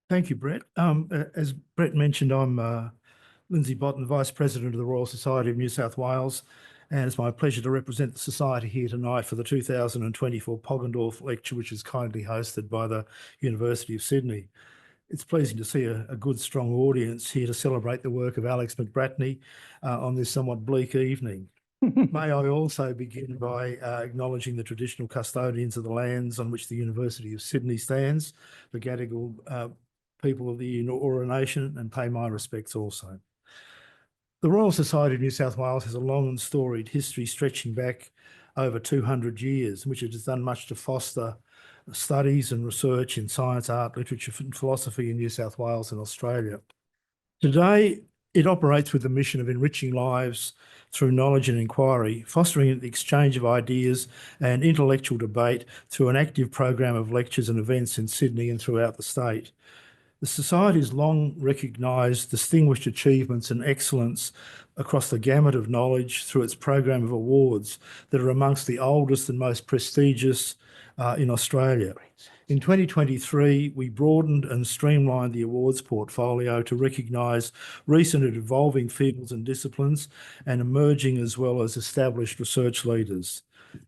Thank you, Brett. As Brett mentioned, I'm Lindsay Botten, Vice President of the Royal Society of New South Wales, and it's my pleasure to represent the Society here tonight for the 2024 Poggendorf Lecture, which is kindly hosted by the University of Sydney. It's pleasing to see a good, strong audience here to celebrate the work of Alex McBratney on this somewhat bleak evening. May I also begin by acknowledging the traditional custodians of the lands on which the University of Sydney stands, the Gadigal people of the Eora Nation, and pay my respects also. The Royal Society of New South Wales has a long and storied history stretching back over 200 years, in which it has done much to foster studies and research in science, art, literature and philosophy in New South Wales and Australia. Today, it operates with the mission of enriching lives through knowledge and inquiry, fostering the exchange of ideas and intellectual debate through an active program of lectures and events in Sydney and throughout the state. The Society has long recognised distinguished achievements and excellence across the gamut of knowledge through its program of awards that are amongst the oldest and most prestigious in Australia. In 2023, we broadened and streamlined the awards portfolio to recognise recent and evolving fields and disciplines and emerging as well as established research leaders.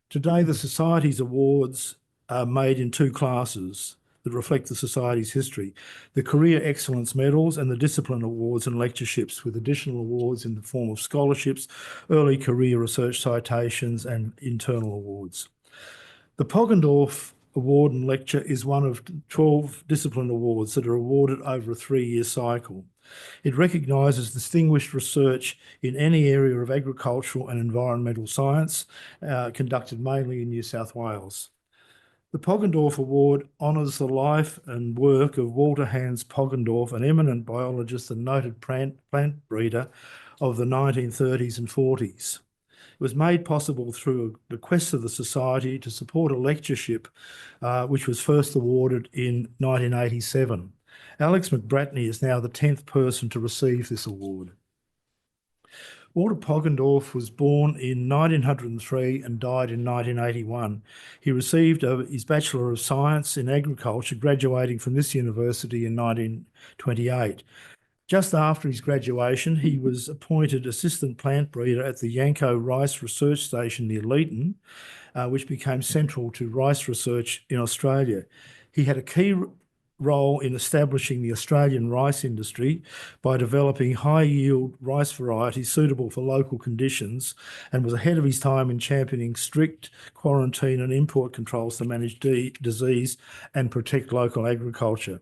Today, the Society's awards are made in two classes that reflect the Society's history: the Career Excellence Medals and the Discipline Awards and Lectureships, with additional awards in the form of scholarships, early career research citations and internal awards. The Poggendorf Award and Lecture is one of 12 discipline awards that are awarded over a 3-year cycle. It recognises distinguished research in any area of agricultural and environmental science conducted mainly in New South Wales. The Poggendorf Award honours the life and work of Walter Hans Poggendorf, an eminent biologist and noted plant breeder of the 1930s and 40s. It was made possible through a request of the Society to support a lectureship, which was first awarded in 1987. Alex McBratney is now the 10th person to receive this award. Walter Poggendorf was born in 1903 and died in 1981. He received his Bachelor of Science in Agriculture, graduating from this university in 1928. Just after his graduation, he was appointed assistant plant breeder at the Yanco Rice Research Station near Leeton, which became central to rice research in Australia. He had a key role in establishing the Australian rice industry by developing high-yield rice varieties suitable for local conditions, and was ahead of his time in championing strict quarantine and import controls to manage disease and protect local agriculture.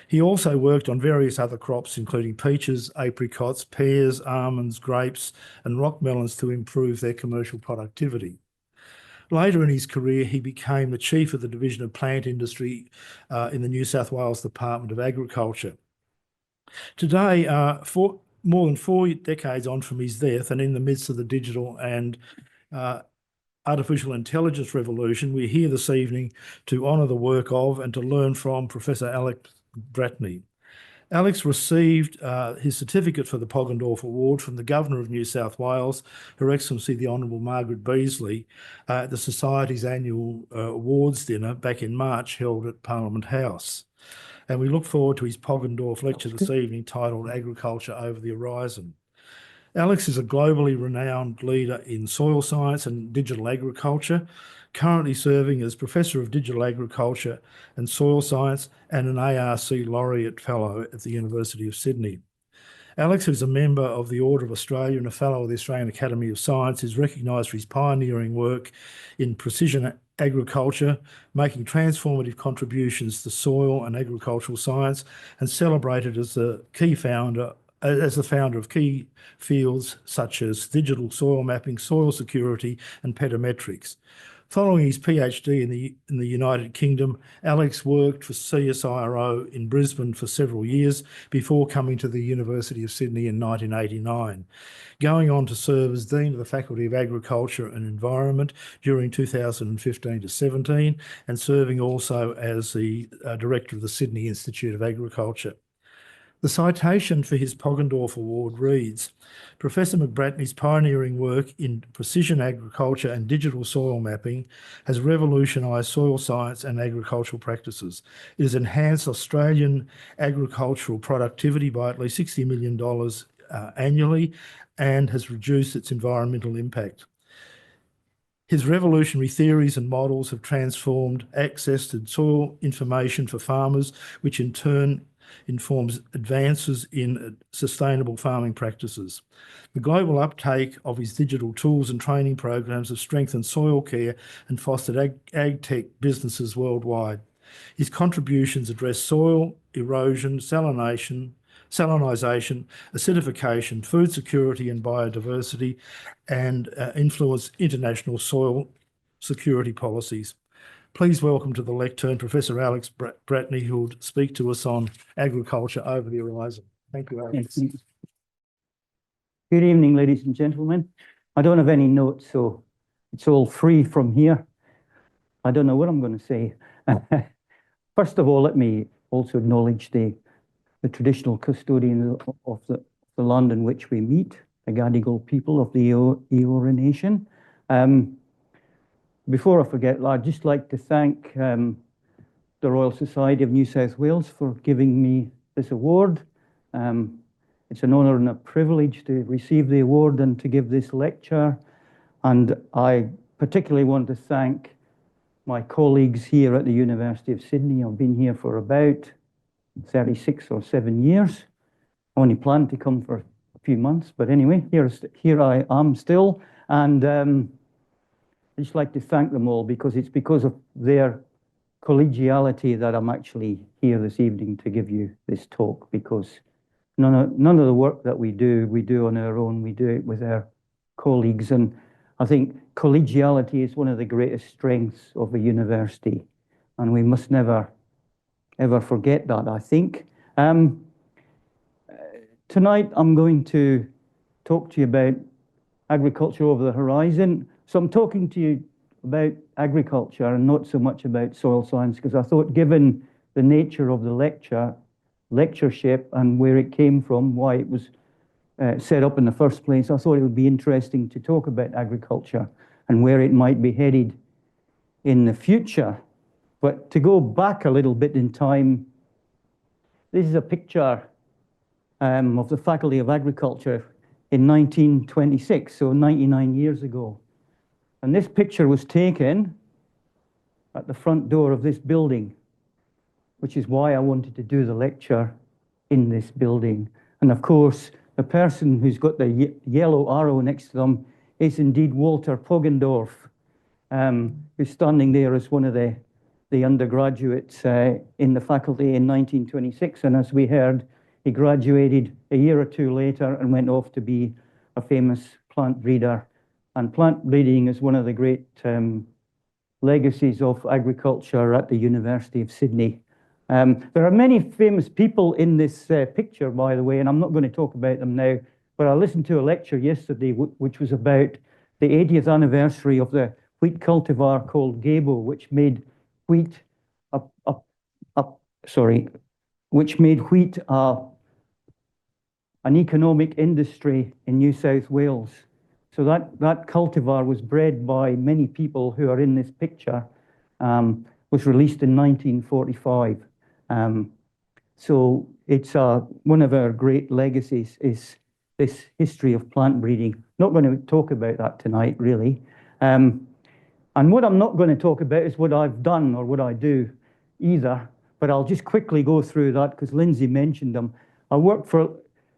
He also worked on various other crops, including peaches, apricots, pears, almonds, grapes, and rock melons to improve their commercial productivity. Later in his career, he became the chief of the Division of Plant Industry in the New South Wales Department of Agriculture. Today, more than 4 decades on from his death and in the midst of the digital and artificial intelligence revolution, we're here this evening to honour the work of and to learn from Professor Alex McBratney. Alex received his certificate for the Poggendorf Award from the Governor of New South Wales, Her Excellency the Honourable Margaret Beazley, at the Society's annual awards dinner back in March held at Parliament House. And we look forward to his Poggendorf lecture this evening titled Agriculture Over the Horizon. Alex is a globally renowned leader in soil science and digital agriculture, currently serving as Professor of Digital Agriculture and Soil Science and an ARC Laureate Fellow at the University of Sydney. Alex is a member of the Order of Australia and a Fellow of the Australian Academy of Science. Is recognised for his pioneering work in precision agriculture, making transformative contributions to soil and agricultural science, and celebrated as the founder of key fields such as digital soil mapping, soil security, and pedometrics. Following his PhD in the United Kingdom, Alex worked for CSIRO in Brisbane for several years before coming to the University of Sydney in 1989, going on to serve as Dean of the Faculty of Agriculture and Environment during 2015 to 17, and serving also as the Director of the Sydney Institute of Agriculture. The citation for his Poggendorf Award reads, Professor McBratney's pioneering work in precision agriculture and digital soil mapping has revolutionised soil science and agricultural practices. It has enhanced Australian agricultural productivity by at least $60 million annually and has reduced its environmental impact. His revolutionary theories and models have transformed access to soil information for farmers, which in turn informs advances in sustainable farming practices. The global uptake of his digital tools and training programs have strengthened soil care and fostered ag-tech businesses worldwide. His contributions address soil erosion, salinisation, acidification, food security and biodiversity, and influence international soil security policies. Please welcome to the lectern Professor Alex McBratney, who will speak to us on agriculture over the horizon. Thank you, Alex. Thank you. Good evening, ladies and gentlemen. I don't have any notes, so it's all free from here. I don't know what I'm going to say. First of all, let me also acknowledge the traditional custodian of the land in which we meet, the Gadigal people of the Eora Nation. Before I forget, I'd just like to thank the Royal Society of New South Wales for giving me this award. It's an honour and a privilege to receive the award and to give this lecture. And I particularly want to thank my colleagues here at the University of Sydney. I've been here for about 36 or 7 years. I only planned to come for a few months, but anyway, here I am still. And I'd just like to thank them all because it's because of their collegiality that I'm actually here this evening to give you this talk, because none of the work that we do on our own. We do it with our colleagues. And I think collegiality is one of the greatest strengths of a university. And we must never, ever forget that, I think. Tonight, I'm going to talk to you about agriculture over the horizon. So I'm talking to you about agriculture and not so much about soil science, because I thought, given the nature of the lectureship and where it came from, why it was set up in the first place, I thought it would be interesting to talk about agriculture and where it might be headed in the future. But to go back a little bit in time, this is a picture of the Faculty of Agriculture in 1926, so 99 years ago. And this picture was taken at the front door of this building, which is why I wanted to do the lecture in this building. And of course, the person who's got the yellow arrow next to them is indeed Walter Poggendorf, who's standing there as one of the undergraduates in the faculty in 1926. And as we heard, he graduated a year or two later and went off to be a famous plant breeder. And plant breeding is one of the great legacies of agriculture at the University of Sydney. There are many famous people in this picture, by the way, and I'm not going to talk about them now, but I listened to a lecture yesterday which was about the 80th anniversary of the wheat cultivar called Gabo, which made wheat an economic industry in New South Wales. So that cultivar was bred by many people who are in this picture, was released in 1945. So it's one of our great legacies is this history of plant breeding. Not going to talk about that tonight, really. And what I'm not going to talk about is what I've done or what I do either, but I'll just quickly go through that because Lindsay mentioned them. I worked for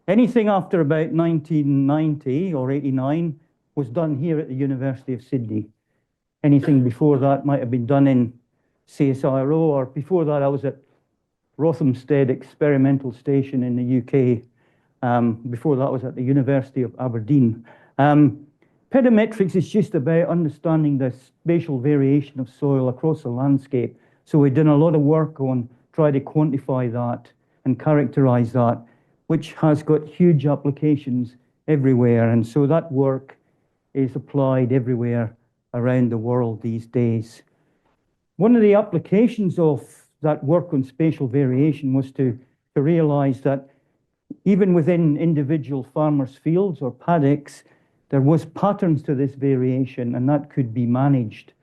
anything after about 1990 or 89 was done here at the University of Sydney. Anything before that might have been done in CSIRO, or before that I was at Rothamsted Experimental Station in the UK. Before that I was at the University of Aberdeen. Pedometrics is just about understanding the spatial variation of soil across the landscape. So we've done a lot of work on trying to quantify that and characterize that, which has got huge applications everywhere. And so that work is applied everywhere around the world these days. One of the applications of that work on spatial variation was to realize that even within individual farmers' fields or paddocks, there was patterns to this variation, and that could be managed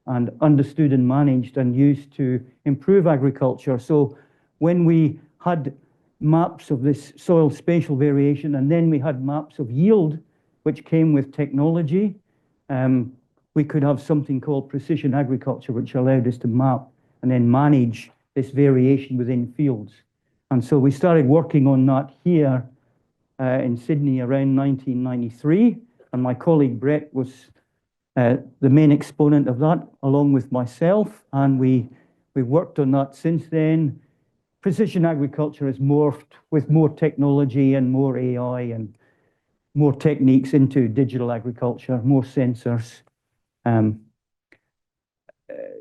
and understood and managed and used to improve agriculture. So when we had maps of this soil spatial variation, and then we had maps of yield, which came with technology, we could have something called precision agriculture, which allowed us to map and then manage this variation within fields. And so we started working on that here in Sydney around 1993, and my colleague Brett was the main exponent of that, along with myself, and we've worked on that since then. Precision agriculture has morphed with more technology and more AI and more techniques into digital agriculture, more sensors.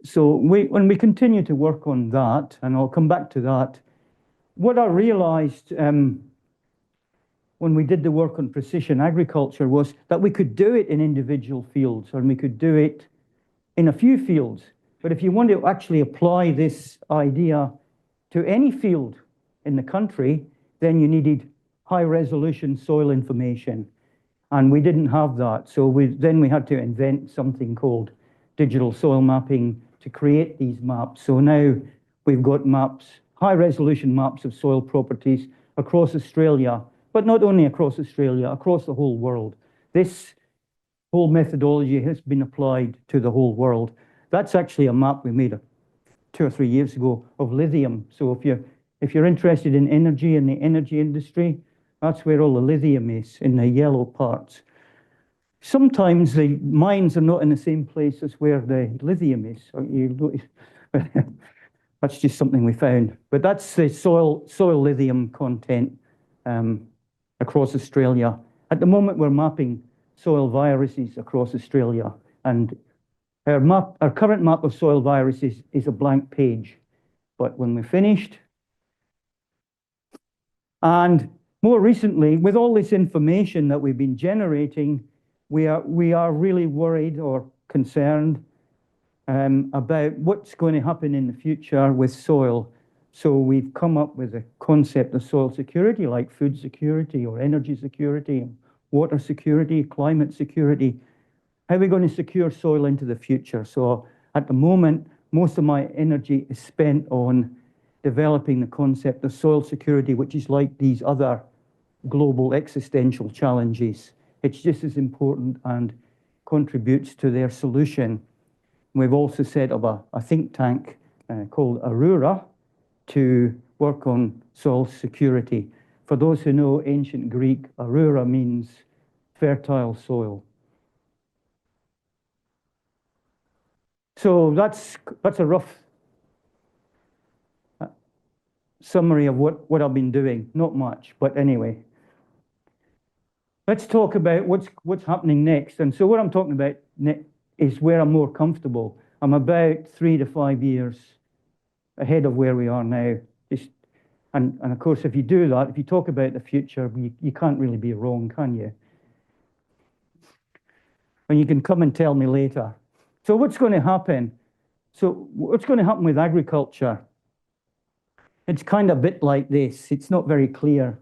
So when we continue to work on that, and I'll come back to that, what I realized when we did the work on precision agriculture was that we could do it in individual fields, and we could do it in a few fields. But if you want to actually apply this idea to any field in the country, then you needed high-resolution soil information. And we didn't have that. So then we had to invent something called digital soil mapping to create these maps. So now we've got maps, high-resolution maps of soil properties across Australia, but not only across Australia, across the whole world. This whole methodology has been applied to the whole world. That's actually a map we made 2 or 3 years ago of lithium. So if you're interested in energy and the energy industry, that's where all the lithium is, in the yellow parts. Sometimes the mines are not in the same place as where the lithium is. That's just something we found. But that's the soil lithium content across Australia. At the moment, we're mapping soil viruses across Australia, and our current map of soil viruses is a blank page. But when we're finished, and more recently, with all this information that we've been generating, we are really worried or concerned about what's going to happen in the future with soil. So we've come up with a concept of soil security, like food security or energy security, water security, climate security. How are we going to secure soil into the future? So at the moment, most of my energy is spent on developing the concept of soil security, which is like these other global existential challenges. It's just as important and contributes to their solution. We've also set up a think tank called Aurora to work on soil security. For those who know ancient Greek, Aurora means fertile soil. So that's a rough summary of what I've been doing. Not much, but anyway. Let's talk about what's happening next. And so what I'm talking about is where I'm more comfortable. I'm about 3 to 5 years ahead of where we are now. And of course, if you do that, if you talk about the future, you can't really be wrong, can you? And you can come and tell me later. So what's going to happen? So what's going to happen with agriculture? It's kind of a bit like this. It's not very clear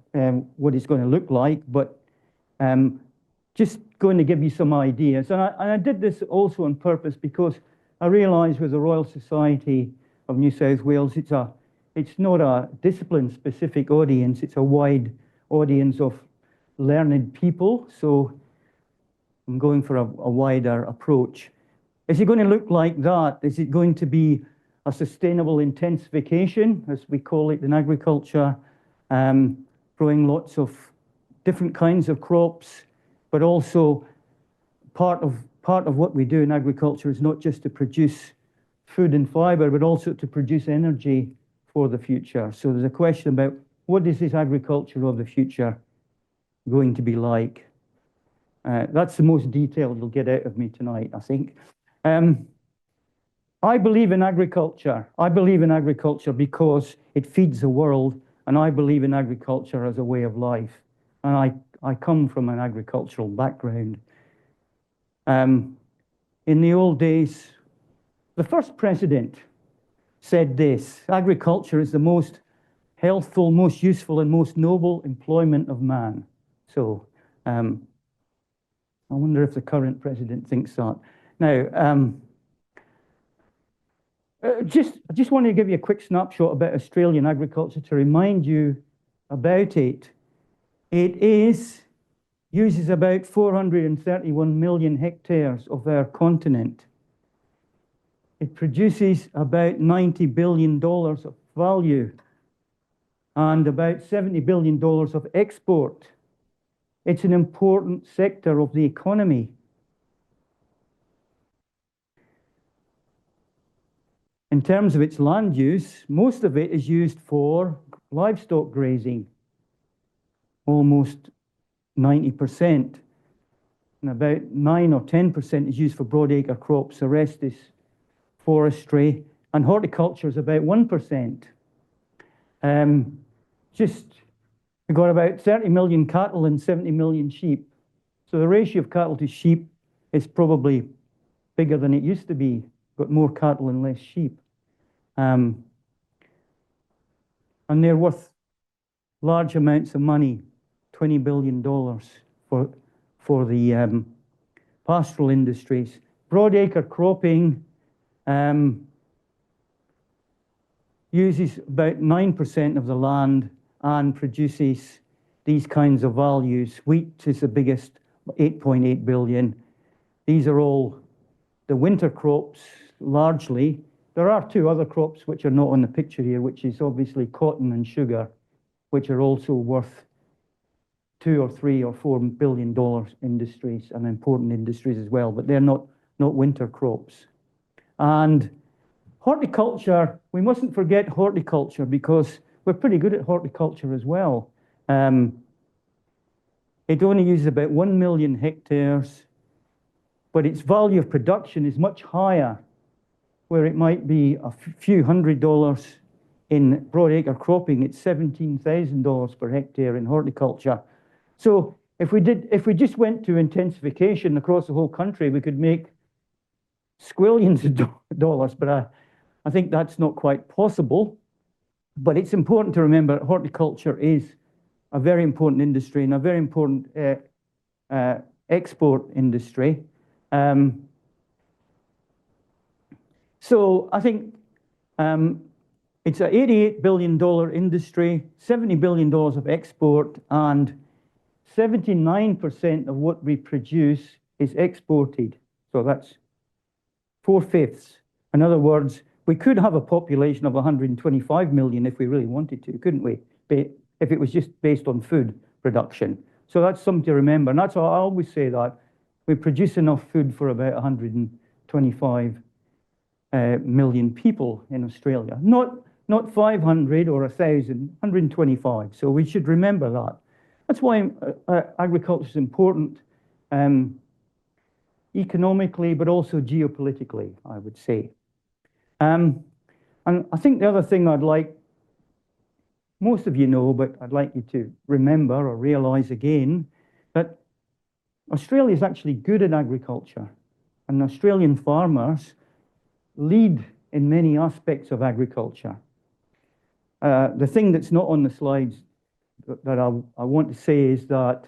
what it's going to look like, but just going to give you some ideas. And I did this also on purpose because I realized with the Royal Society of New South Wales, it's not a discipline-specific audience, it's a wide audience of learned people. So I'm going for a wider approach. Is it going to look like that? Is it going to be a sustainable intensification, as we call it in agriculture, growing lots of different kinds of crops, but also part of what we do in agriculture is not just to produce food and fiber, but also to produce energy for the future. So there's a question about what is this agriculture of the future going to be like? That's the most detailed you'll get out of me tonight, I think. I believe in agriculture. I believe in agriculture because it feeds the world, and I believe in agriculture as a way of life. And I come from an agricultural background. In the old days, the first president said this: agriculture is the most healthful, most useful, and most noble employment of man. So I wonder if the current president thinks that. Now, I just want to give you a quick snapshot about Australian agriculture to remind you about it. It uses about 431 million hectares of our continent. It produces about $90 billion of value and about $70 billion of export. It's an important sector of the economy. In terms of its land use, most of it is used for livestock grazing, almost 90%. And about 9 or 10% is used for broadacre crops. The rest is forestry, and horticulture is about 1%. We've got about 30 million cattle and 70 million sheep. So the ratio of cattle to sheep is probably bigger than it used to be. Got more cattle and less sheep. And they're worth large amounts of money, $20 billion for the pastoral industries. Broadacre cropping uses about 9% of the land and produces these kinds of values. Wheat is the biggest, 8.8 billion. These are all the winter crops, largely. There are two other crops which are not on the picture here, which is obviously cotton and sugar, which are also worth $2 or $3 or $4 billion industries and important industries as well, but they're not winter crops. And horticulture, we mustn't forget horticulture because we're pretty good at horticulture as well. It only uses about 1 million hectares, but its value of production is much higher, where it might be a few $100 in broadacre cropping. It's $17,000 per hectare in horticulture. So if we just went to intensification across the whole country, we could make squillions of dollars, but I think that's not quite possible. But it's important to remember horticulture is a very important industry and a very important export industry. So I think it's an $88 billion industry, $70 billion of export, and 79% of what we produce is exported. So that's 4/5. In other words, we could have a population of 125 million if we really wanted to, couldn't we? If it was just based on food production. So that's something to remember. And that's why I always say that we produce enough food for about 125 million people in Australia. Not 500 or 1,000, 125. So we should remember that. That's why agriculture is important economically, but also geopolitically, I would say. And I think the other thing I'd like, most of you know, but I'd like you to remember or realize again, that Australia is actually good at agriculture, and Australian farmers lead in many aspects of agriculture. The thing that's not on the slides that I want to say is that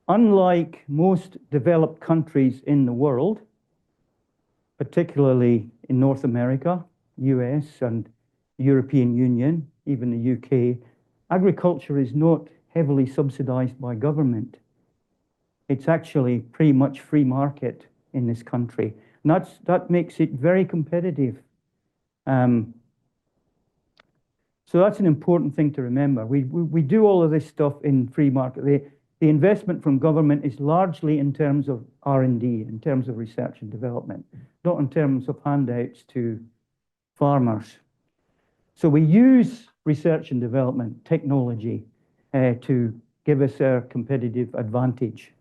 unlike most developed countries in the world, particularly in North America, US and the European Union, even the UK, agriculture is not heavily subsidized by government. It's actually pretty much free market in this country. And that makes it very competitive. So that's an important thing to remember. We do all of this stuff in free market. The investment from government is largely in terms of R&D, in terms of research and development, not in terms of handouts to farmers. So we use research and development technology to give us our competitive advantage.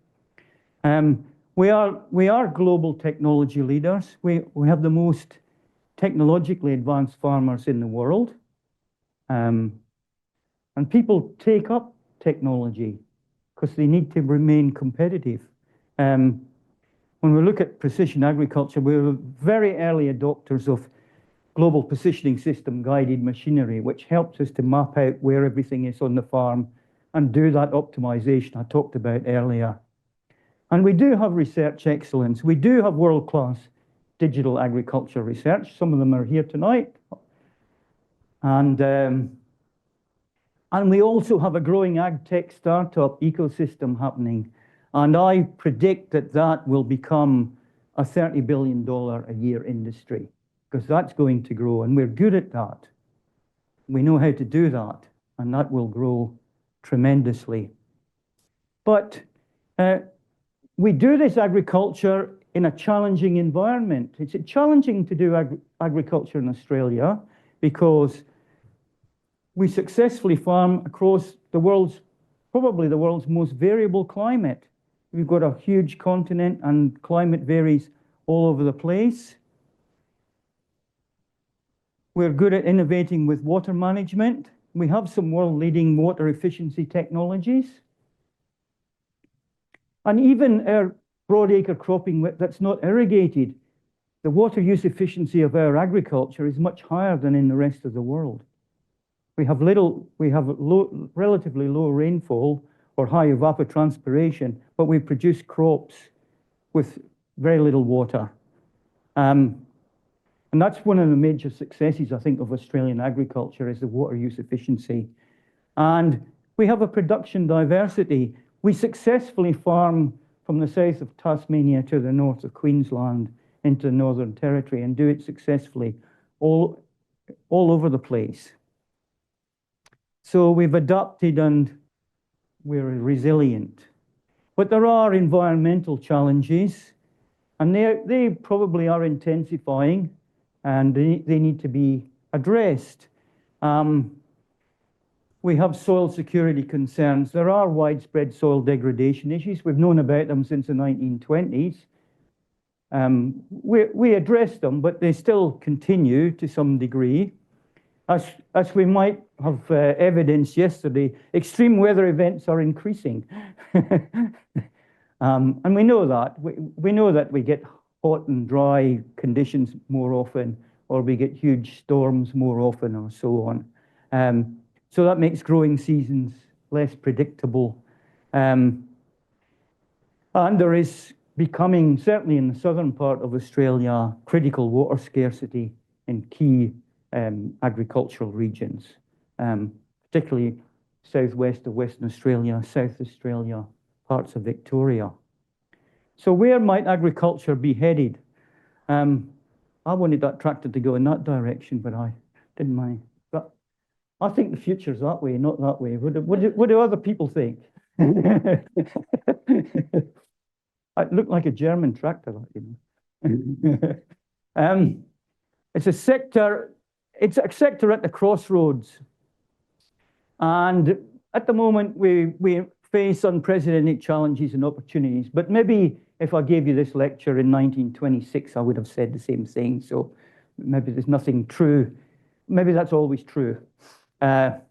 We are global technology leaders. We have the most technologically advanced farmers in the world. And people take up technology because they need to remain competitive. When we look at precision agriculture, we were very early adopters of global positioning system guided machinery, which helps us to map out where everything is on the farm and do that optimization I talked about earlier. And we do have research excellence. We do have world-class digital agriculture research. Some of them are here tonight. And we also have a growing ag tech startup ecosystem happening. And I predict that that will become a $30 billion a year industry, because that's going to grow, and we're good at that. We know how to do that, and that will grow tremendously. But we do this agriculture in a challenging environment. It's challenging to do agriculture in Australia because we successfully farm across the world's, probably the world's most variable climate. We've got a huge continent and climate varies all over the place. We're good at innovating with water management. We have some world-leading water efficiency technologies. And even our broadacre cropping that's not irrigated, the water use efficiency of our agriculture is much higher than in the rest of the world. We have relatively low rainfall or high evapotranspiration, but we produce crops with very little water. And that's one of the major successes, I think, of Australian agriculture is the water use efficiency. And we have a production diversity. We successfully farm from the south of Tasmania to the north of Queensland into the Northern Territory and do it successfully all over the place. So we've adapted and we're resilient. But there are environmental challenges, and they probably are intensifying, and they need to be addressed. We have soil security concerns. There are widespread soil degradation issues. We've known about them since the 1920s. We address them, but they still continue to some degree. As we might have evidenced yesterday, extreme weather events are increasing. And we know that. We know that we get hot and dry conditions more often, or we get huge storms more often, or so on. So that makes growing seasons less predictable. And there is becoming, certainly in the southern part of Australia, critical water scarcity in key agricultural regions, particularly southwest of Western Australia, South Australia, parts of Victoria. So where might agriculture be headed? I wanted that tractor to go in that direction, but I didn't mind. But I think the future's that way, not that way. What do other people think? It looked like a German tractor, you know. It's a sector at the crossroads. And at the moment, we face unprecedented challenges and opportunities. But maybe if I gave you this lecture in 1926, I would have said the same thing. So maybe there's nothing true. Maybe that's always true. But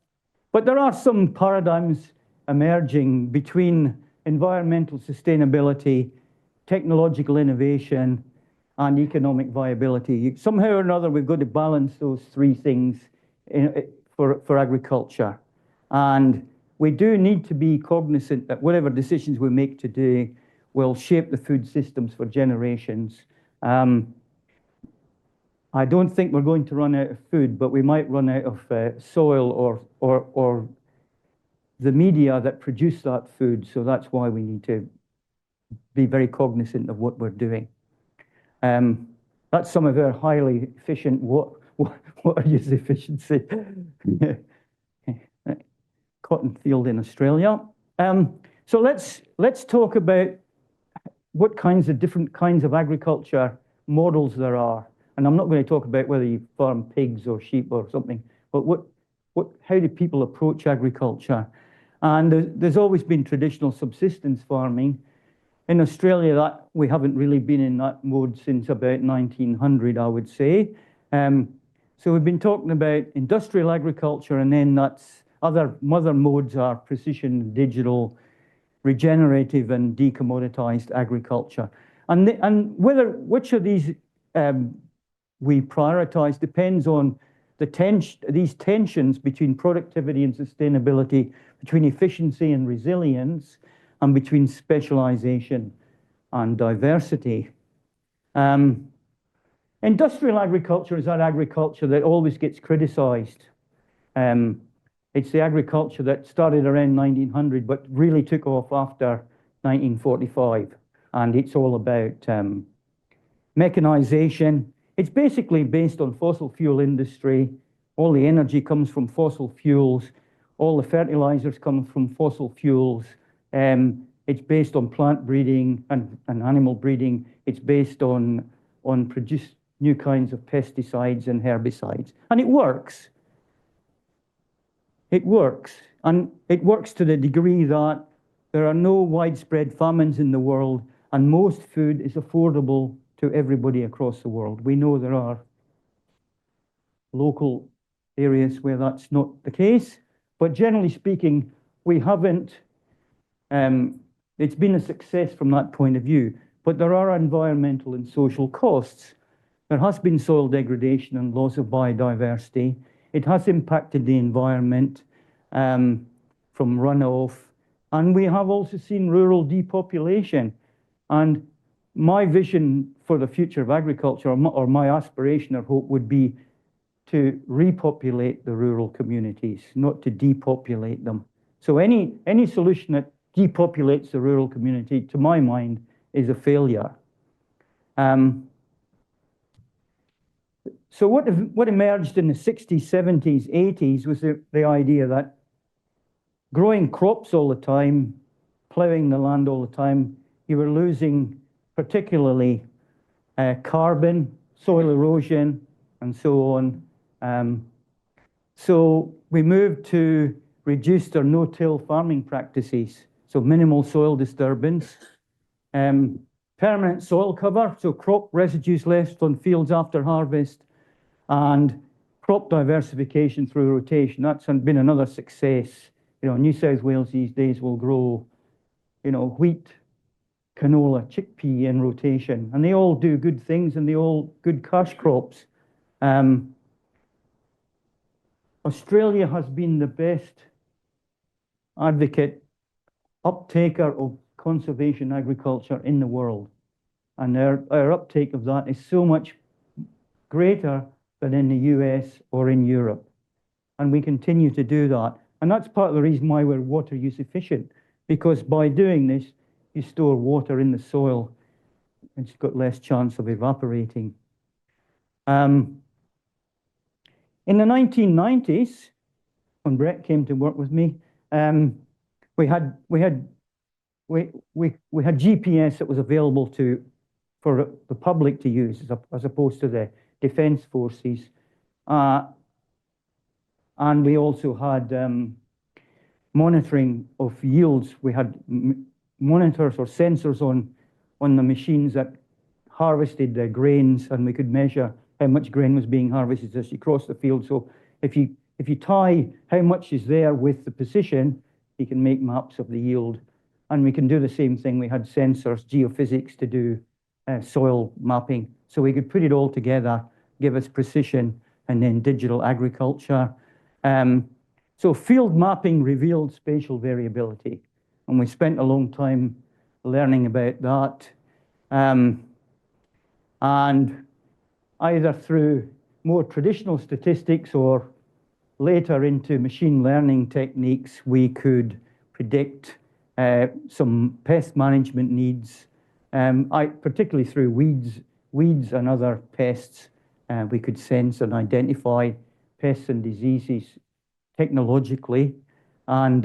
there are some paradigms emerging between environmental sustainability, technological innovation, and economic viability. Somehow or another, we've got to balance those three things for agriculture. And we do need to be cognizant that whatever decisions we make today will shape the food systems for generations. I don't think we're going to run out of food, but we might run out of soil or the media that produce that food. So that's why we need to be very cognizant of what we're doing. That's some of our highly efficient water use efficiency. Cotton field in Australia. So let's talk about what different kinds of agriculture models there are. And I'm not going to talk about whether you farm pigs or sheep or something, but how do people approach agriculture? And there's always been traditional subsistence farming. In Australia, we haven't really been in that mode since about 1900, I would say. So we've been talking about industrial agriculture, and then other modes are precision, digital, regenerative, and decommoditized agriculture. And which of these we prioritize depends on these tensions between productivity and sustainability, between efficiency and resilience, and between specialization and diversity. Industrial agriculture is that agriculture that always gets criticized. It's the agriculture that started around 1900, but really took off after 1945. And it's all about mechanization. It's basically based on fossil fuel industry. All the energy comes from fossil fuels. All the fertilizers come from fossil fuels. It's based on plant breeding and animal breeding. It's based on produce new kinds of pesticides and herbicides. And it works. It works. And it works to the degree that there are no widespread famines in the world, and most food is affordable to everybody across the world. We know there are local areas where that's not the case, but generally speaking, we haven't, it's been a success from that point of view, but there are environmental and social costs. There has been soil degradation and loss of biodiversity. It has impacted the environment from runoff, and we have also seen rural depopulation. And my vision for the future of agriculture, or my aspiration or hope, would be to repopulate the rural communities, not to depopulate them. So any solution that depopulates the rural community, to my mind, is a failure. So what emerged in the 60s, 70s, 80s was the idea that growing crops all the time, plowing the land all the time, you were losing particularly carbon, soil erosion, and so on. So we moved to reduced or no-till farming practices, so minimal soil disturbance, permanent soil cover, so crop residues left on fields after harvest, and crop diversification through rotation. That's been another success. You know, New South Wales these days will grow, you know, wheat, canola, chickpea in rotation, and they all do good things, and they all good cash crops. Australia has been the best advocate, uptaker of conservation agriculture in the world, and our uptake of that is so much greater than in the US or in Europe, and we continue to do that. And that's part of the reason why we're water use efficient, because by doing this, you store water in the soil, and it's got less chance of evaporating. In the 1990s, when Brett came to work with me, we had GPS that was available for the public to use, as opposed to the defense forces. And we also had monitoring of yields. We had monitors or sensors on the machines that harvested the grains, and we could measure how much grain was being harvested as you cross the field. So if you tie how much is there with the position, you can make maps of the yield. And we can do the same thing. We had sensors, geophysics, to do soil mapping. So we could put it all together, give us precision, and then digital agriculture. So field mapping revealed spatial variability, and we spent a long time learning about that. And either through more traditional statistics or later into machine learning techniques, we could predict some pest management needs, particularly through weeds and other pests. We could sense and identify pests and diseases technologically, and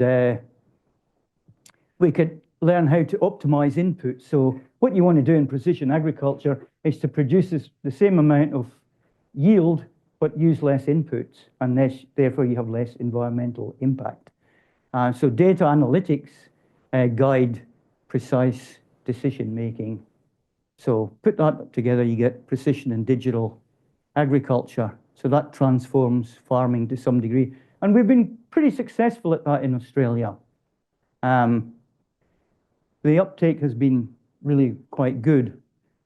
we could learn how to optimize inputs. So what you want to do in precision agriculture is to produce the same amount of yield, but use less inputs, and therefore you have less environmental impact. So data analytics guide precise decision making. So put that together, you get precision and digital agriculture. So that transforms farming to some degree. And we've been pretty successful at that in Australia. The uptake has been really quite good.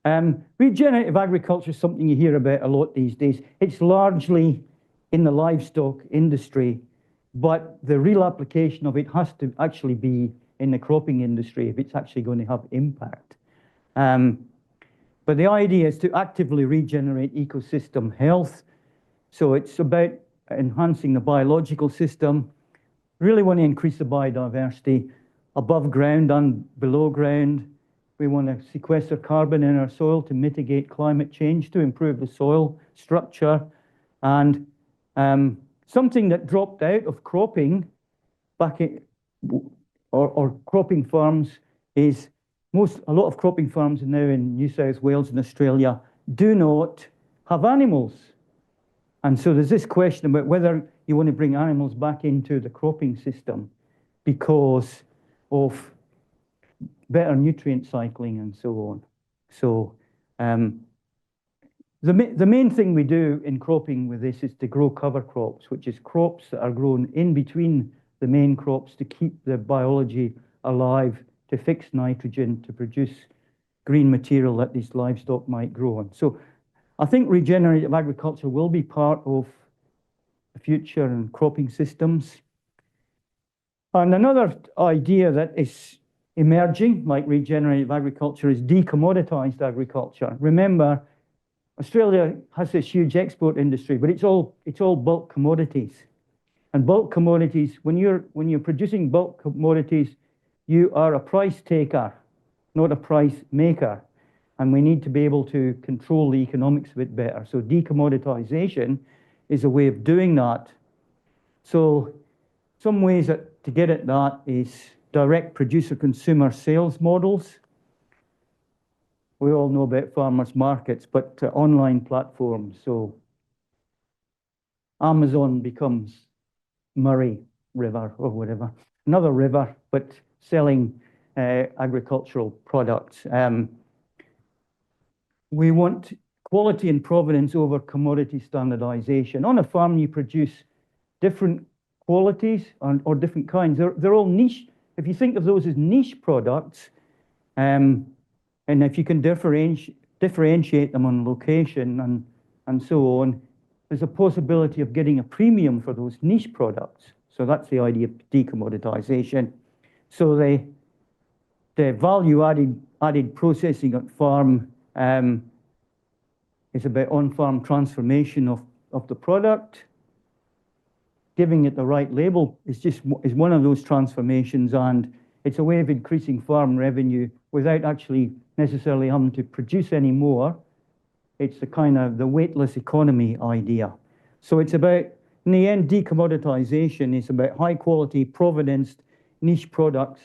Regenerative agriculture is something you hear about a lot these days. It's largely in the livestock industry, but the real application of it has to actually be in the cropping industry if it's actually going to have impact. But the idea is to actively regenerate ecosystem health. So it's about enhancing the biological system. Really want to increase the biodiversity above ground and below ground. We want to sequester carbon in our soil to mitigate climate change, to improve the soil structure. And something that dropped out of cropping back in, or cropping farms is a lot of cropping farms now in New South Wales and Australia do not have animals. And so there's this question about whether you want to bring animals back into the cropping system because of better nutrient cycling and so on. So the main thing we do in cropping with this is to grow cover crops, which is crops that are grown in between the main crops to keep the biology alive, to fix nitrogen, to produce green material that these livestock might grow on. So I think regenerative agriculture will be part of the future in cropping systems. And another idea that is emerging, like regenerative agriculture, is decommoditized agriculture. Remember, Australia has this huge export industry, but it's all bulk commodities. And bulk commodities, when you're producing bulk commodities, you are a price taker, not a price maker. And we need to be able to control the economics a bit better. So decommoditization is a way of doing that. So some ways to get at that is direct producer-consumer sales models. We all know about farmers markets, but online platforms. So Amazon becomes Murray River or whatever, another river, but selling agricultural products. We want quality and provenance over commodity standardization. On a farm, you produce different qualities or different kinds. They're all niche. If you think of those as niche products, and if you can differentiate them on location and so on, there's a possibility of getting a premium for those niche products. So that's the idea of decommoditization. So the value added processing at farm is about on-farm transformation of the product. Giving it the right label is one of those transformations, and it's a way of increasing farm revenue without actually necessarily having to produce any more. It's the kind of the weightless economy idea. So it's about, in the end, decommoditization is about high quality, provenance, niche products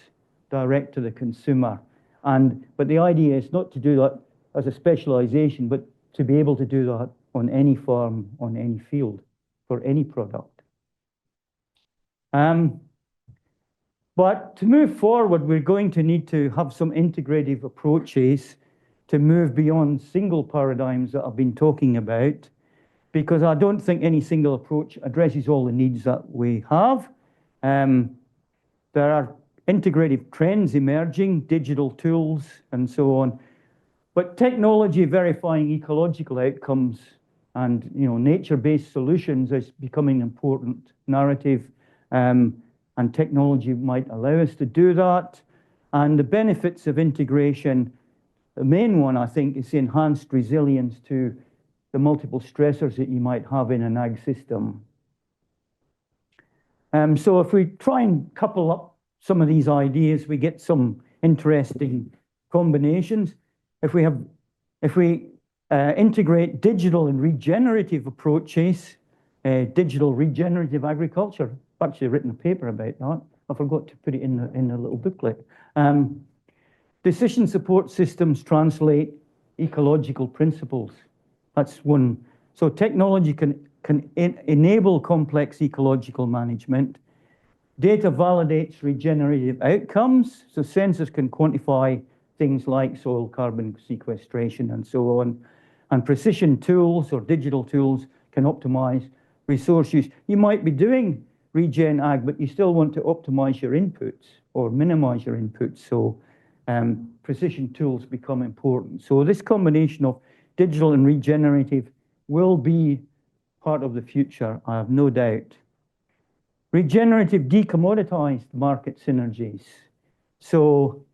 direct to the consumer. But the idea is not to do that as a specialization, but to be able to do that on any farm, on any field, for any product. But to move forward, we're going to need to have some integrative approaches to move beyond single paradigms that I've been talking about, because I don't think any single approach addresses all the needs that we have. There are integrative trends emerging, digital tools and so on, but technology verifying ecological outcomes and nature-based solutions is becoming an important narrative. And technology might allow us to do that. And the benefits of integration, the main one, I think, is enhanced resilience to the multiple stressors that you might have in an ag system. So if we try and couple up some of these ideas, we get some interesting combinations. If we integrate digital and regenerative approaches, digital regenerative agriculture, I've actually written a paper about that. I forgot to put it in the little booklet. Decision support systems translate ecological principles. That's one. So technology can enable complex ecological management. Data validates regenerative outcomes. So sensors can quantify things like soil carbon sequestration and so on. And precision tools or digital tools can optimize resource use. You might be doing regen ag, but you still want to optimize your inputs or minimize your inputs. So precision tools become important. So this combination of digital and regenerative will be part of the future, I have no doubt. Regenerative decommoditized market synergies. So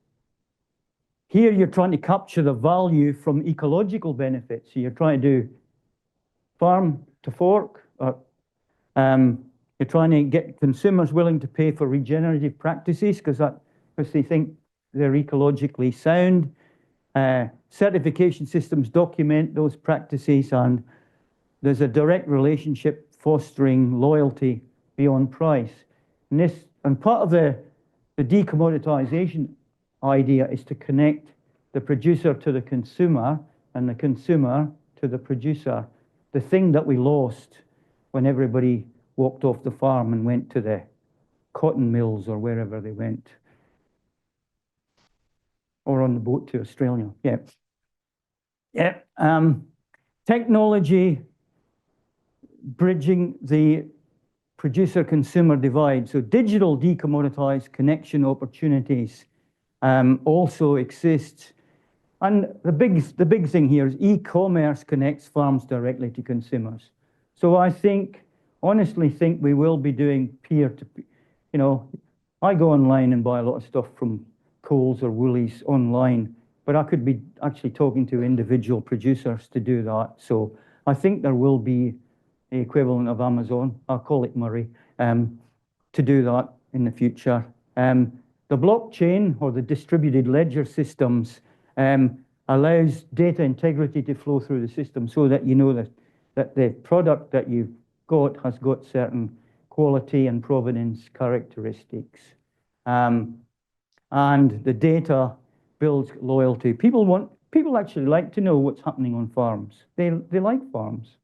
here you're trying to capture the value from ecological benefits. So you're trying to do farm to fork, or you're trying to get consumers willing to pay for regenerative practices because they think they're ecologically sound. Certification systems document those practices, and there's a direct relationship fostering loyalty beyond price. And part of the decommoditization idea is to connect the producer to the consumer and the consumer to the producer, the thing that we lost when everybody walked off the farm and went to the cotton mills or wherever they went, or on the boat to Australia. Technology bridging the producer-consumer divide. So digital decommoditized connection opportunities also exist. And the big thing here is e-commerce connects farms directly to consumers. So I honestly think we will be doing peer-to-peer. I go online and buy a lot of stuff from Coles or Woolies online, but I could be actually talking to individual producers to do that. So I think there will be the equivalent of Amazon, I'll call it Murray, to do that in the future. The blockchain or the distributed ledger systems allows data integrity to flow through the system so that you know that the product that you've got has got certain quality and provenance characteristics. And the data builds loyalty. People actually like to know what's happening on farms. They like farms.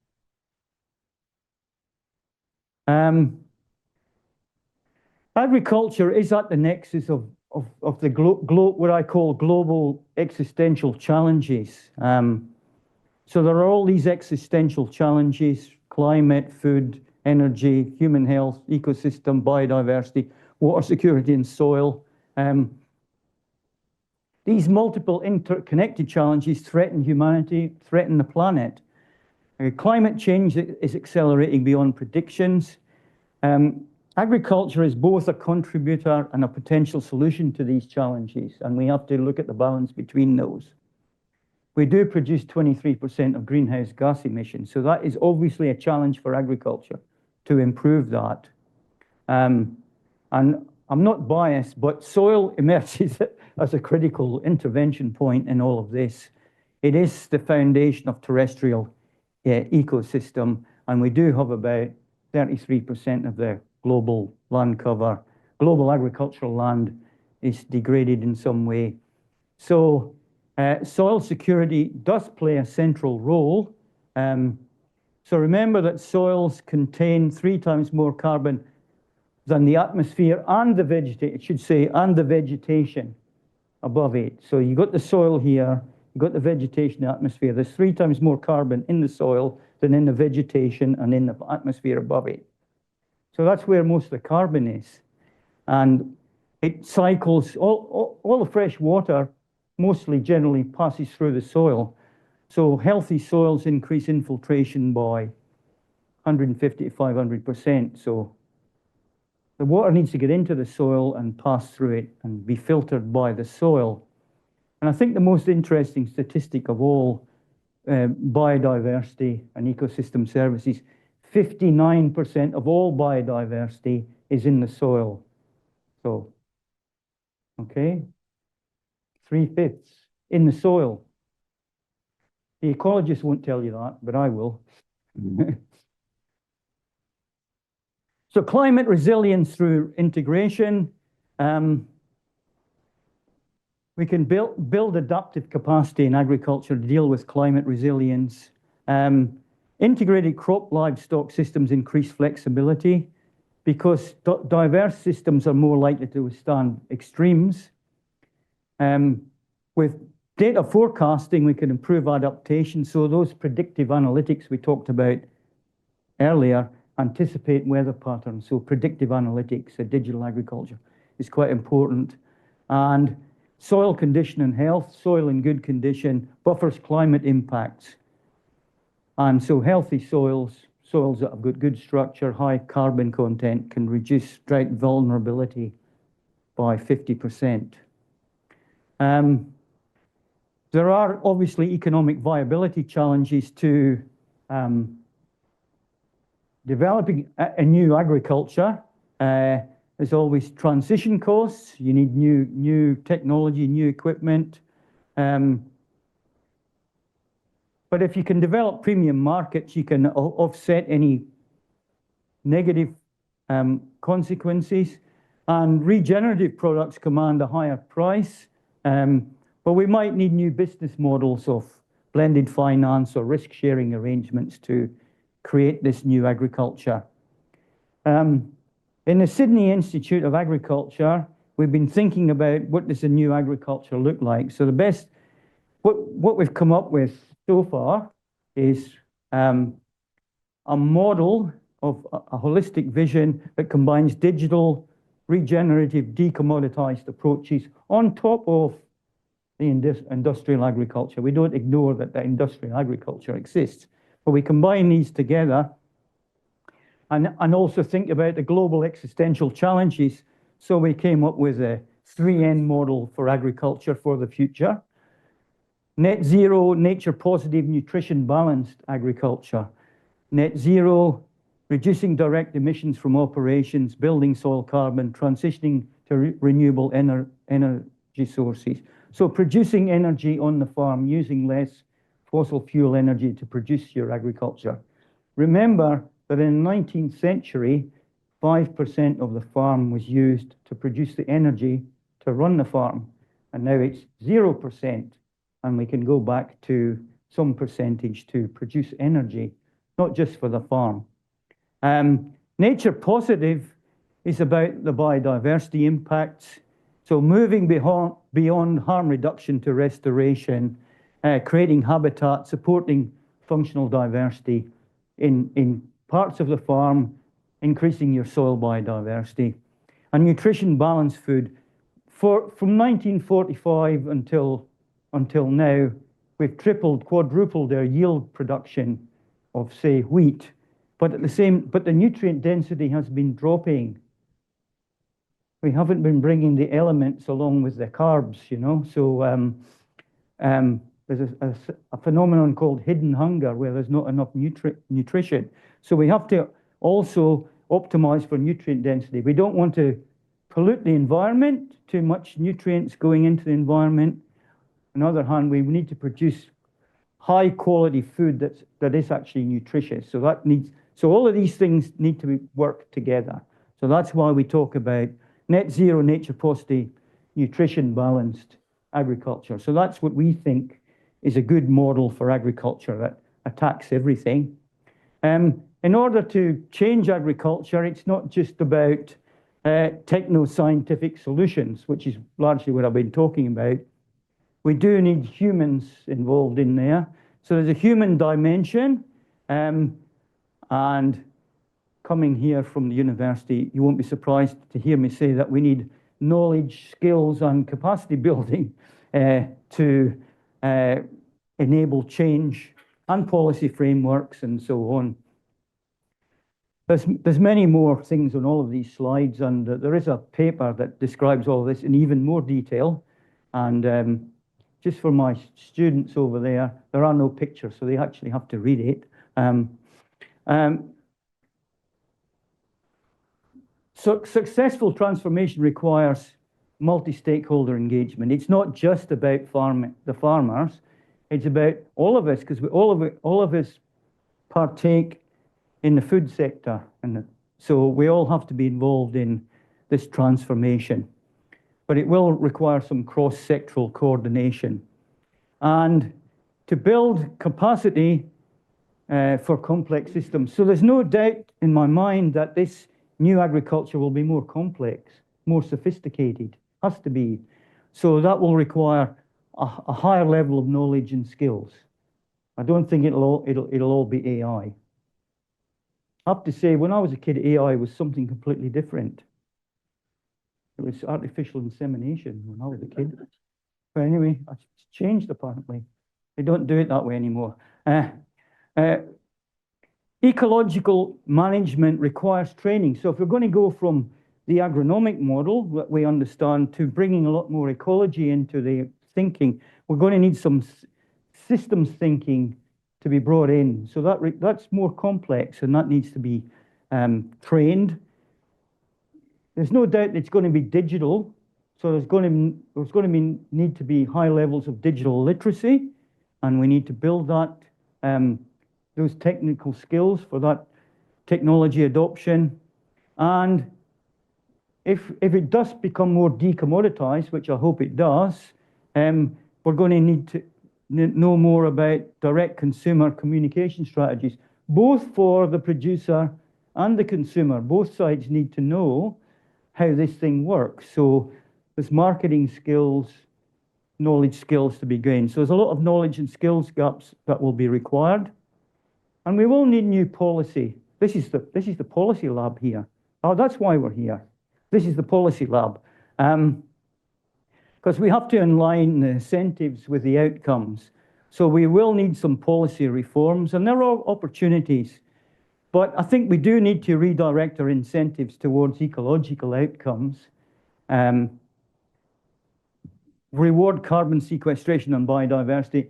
Agriculture is at the nexus of the what I call global existential challenges. So there are all these existential challenges: climate, food, energy, human health, ecosystem, biodiversity, water security, and soil. These multiple interconnected challenges threaten humanity, threaten the planet. Climate change is accelerating beyond predictions. Agriculture is both a contributor and a potential solution to these challenges, and we have to look at the balance between those. We do produce 23% of greenhouse gas emissions, so that is obviously a challenge for agriculture to improve that. And I'm not biased, but soil emerges as a critical intervention point in all of this. It is the foundation of terrestrial ecosystem, and we do have about 33% of the global land cover. Global agricultural land is degraded in some way. So soil security does play a central role. So remember that soils contain 3 times more carbon than the atmosphere and the vegetation above it. So you got the soil here, you got the vegetation, the atmosphere. There's 3 times more carbon in the soil than in the vegetation and in the atmosphere above it. So that's where most of the carbon is. And it cycles, all the fresh water mostly generally passes through the soil. So healthy soils increase infiltration by 150 to 500%. So the water needs to get into the soil and pass through it and be filtered by the soil. And I think the most interesting statistic of all, biodiversity and ecosystem services, 59% of all biodiversity is in the soil. So, okay, 3/5 in the soil. The ecologists won't tell you that, but I will. So climate resilience through integration. We can build adaptive capacity in agriculture to deal with climate resilience. Integrated crop livestock systems increase flexibility because diverse systems are more likely to withstand extremes. With data forecasting, we can improve adaptation. So those predictive analytics we talked about earlier anticipate weather patterns. So predictive analytics, digital agriculture is quite important. And soil condition and health, soil in good condition, buffers climate impacts. And so healthy soils, soils that have got good structure, high carbon content, can reduce drought vulnerability by 50%. There are obviously economic viability challenges to developing a new agriculture. There's always transition costs. You need new technology, new equipment. But if you can develop premium markets, you can offset any negative consequences. And regenerative products command a higher price. But we might need new business models of blended finance or risk-sharing arrangements to create this new agriculture. In the Sydney Institute of Agriculture, we've been thinking about what does a new agriculture look like. So what we've come up with so far is a model of a holistic vision that combines digital, regenerative, decommoditized approaches on top of the industrial agriculture. We don't ignore that the industrial agriculture exists, but we combine these together and also think about the global existential challenges. So we came up with a 3N model for agriculture for the future. Net zero, nature positive, nutrition balanced agriculture. Net zero, reducing direct emissions from operations, building soil carbon, transitioning to renewable energy sources. So producing energy on the farm, using less fossil fuel energy to produce your agriculture. Remember that in the 19th century, 5% of the farm was used to produce the energy to run the farm. And now it's 0%. And we can go back to some percentage to produce energy, not just for the farm. Nature positive is about the biodiversity impacts. So moving beyond harm reduction to restoration, creating habitat, supporting functional diversity in parts of the farm, increasing your soil biodiversity. And nutrition balanced food. From 1945 until now, we've tripled, quadrupled our yield production of, say, wheat, but the nutrient density has been dropping. We haven't been bringing the elements along with the carbs, you know. So there's a phenomenon called hidden hunger where there's not enough nutrition. So we have to also optimize for nutrient density. We don't want to pollute the environment, too much nutrients going into the environment. On the other hand, we need to produce high quality food that is actually nutritious. So all of these things need to work together. So that's why we talk about net zero, nature positive, nutrition balanced agriculture. So that's what we think is a good model for agriculture that attacks everything. In order to change agriculture, it's not just about techno-scientific solutions, which is largely what I've been talking about. We do need humans involved in there. So there's a human dimension. And coming here from the university, you won't be surprised to hear me say that we need knowledge, skills, and capacity building to enable change and policy frameworks and so on. There's many more things on all of these slides, and there is a paper that describes all of this in even more detail. And just for my students over there are no pictures, so they actually have to read it. So successful transformation requires multi-stakeholder engagement. It's not just about the farmers, it's about all of us, because all of us partake in the food sector. And so we all have to be involved in this transformation. But it will require some cross-sectoral coordination. And to build capacity for complex systems. So there's no doubt in my mind that this new agriculture will be more complex, more sophisticated, has to be. So that will require a higher level of knowledge and skills. I don't think it'll all be AI. I have to say, when I was a kid, AI was something completely different. It was artificial insemination when I was a kid. But anyway, it's changed apparently. They don't do it that way anymore. Ecological management requires training. So if we're going to go from the agronomic model that we understand to bringing a lot more ecology into the thinking, we're going to need some systems thinking to be brought in. So that's more complex, and that needs to be trained. There's no doubt it's going to be digital. So there's going to need to be high levels of digital literacy, and we need to build that, those technical skills for that technology adoption. And if it does become more decommoditized, which I hope it does, we're going to need to know more about direct consumer communication strategies, both for the producer and the consumer. Both sides need to know how this thing works. So there's marketing skills, knowledge skills to be gained. So there's a lot of knowledge and skills gaps that will be required. And we will need new policy. This is the policy lab here. Oh, that's why we're here. This is the policy lab. Because we have to align the incentives with the outcomes. So we will need some policy reforms, and there are opportunities. But I think we do need to redirect our incentives towards ecological outcomes. Reward carbon sequestration and biodiversity.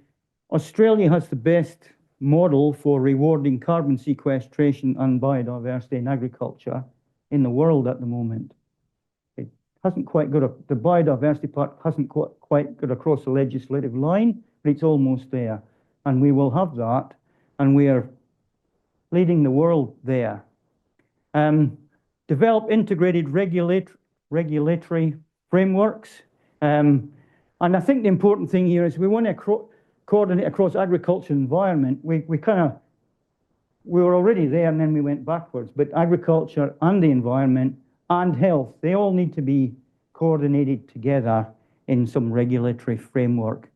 Australia has the best model for rewarding carbon sequestration and biodiversity in agriculture in the world at the moment. It hasn't quite got the biodiversity part hasn't quite got across the legislative line, but it's almost there. And we will have that, and we are leading the world there. Develop integrated regulatory frameworks. And I think the important thing here is we want to coordinate across agriculture and environment. We were already there, and then we went backwards. But agriculture and the environment and health, they all need to be coordinated together in some regulatory framework.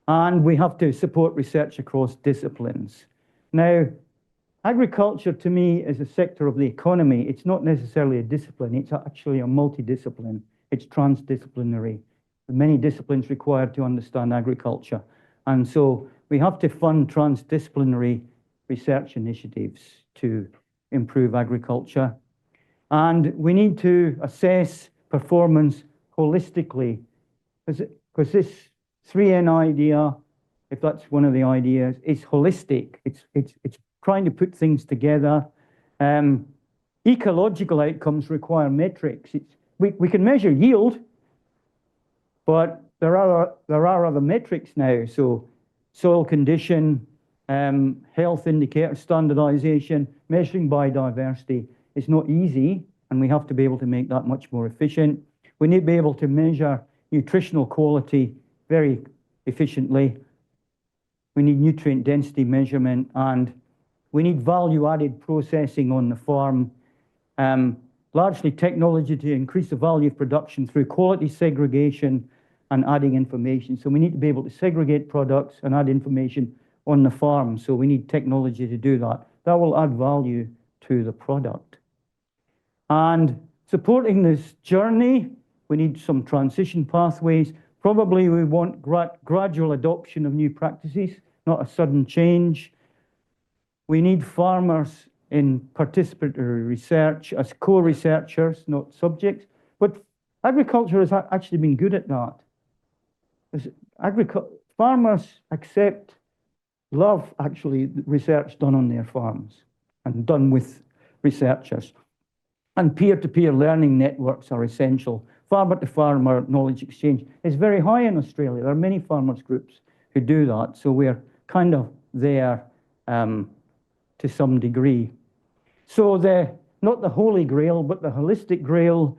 And we have to support research across disciplines. Now, agriculture to me is a sector of the economy. It's not necessarily a discipline. It's actually a multidiscipline. It's transdisciplinary. Many disciplines required to understand agriculture. And so we have to fund transdisciplinary research initiatives to improve agriculture. And we need to assess performance holistically, because this 3N idea, if that's one of the ideas, is holistic. It's trying to put things together. Ecological outcomes require metrics. We can measure yield, but there are other metrics now. So soil condition, health indicator standardization, measuring biodiversity is not easy, and we have to be able to make that much more efficient. We need to be able to measure nutritional quality very efficiently. We need nutrient density measurement, and we need value-added processing on the farm. Largely technology to increase the value of production through quality segregation and adding information. So we need to be able to segregate products and add information on the farm. So we need technology to do that. That will add value to the product. And supporting this journey, we need some transition pathways. Probably we want gradual adoption of new practices, not a sudden change. We need farmers in participatory research as co-researchers, not subjects. But agriculture has actually been good at that. Farmers love actually research done on their farms and done with researchers. And peer-to-peer learning networks are essential. Farmer-to-farmer knowledge exchange is very high in Australia. There are many farmers groups who do that. So we're kind of there to some degree. So not the holy grail, but the holistic grail,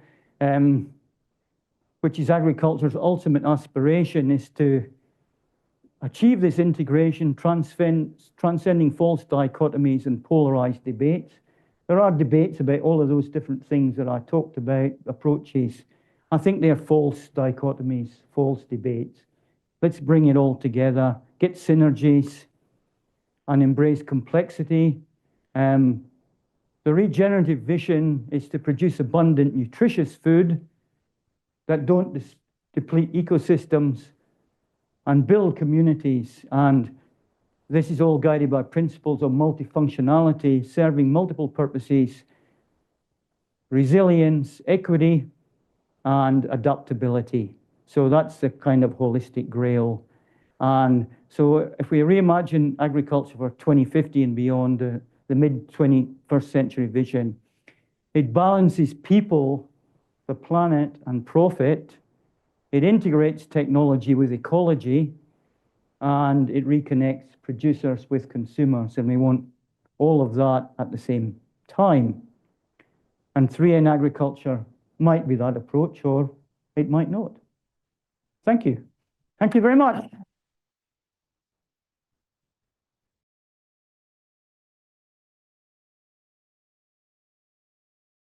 which is agriculture's ultimate aspiration, is to achieve this integration, transcending false dichotomies and polarized debates. There are debates about all of those different things that I talked about, approaches. I think they're false dichotomies, false debates. Let's bring it all together, get synergies, and embrace complexity. The regenerative vision is to produce abundant, nutritious food that don't deplete ecosystems and build communities. And this is all guided by principles of multifunctionality, serving multiple purposes, resilience, equity, and adaptability. So that's the kind of holistic grail. And so if we reimagine agriculture for 2050 and beyond, the mid-21st century vision, it balances people, the planet, and profit. It integrates technology with ecology, and it reconnects producers with consumers. And we want all of that at the same time. And 3N agriculture might be that approach, or it might not. Thank you. Thank you very much.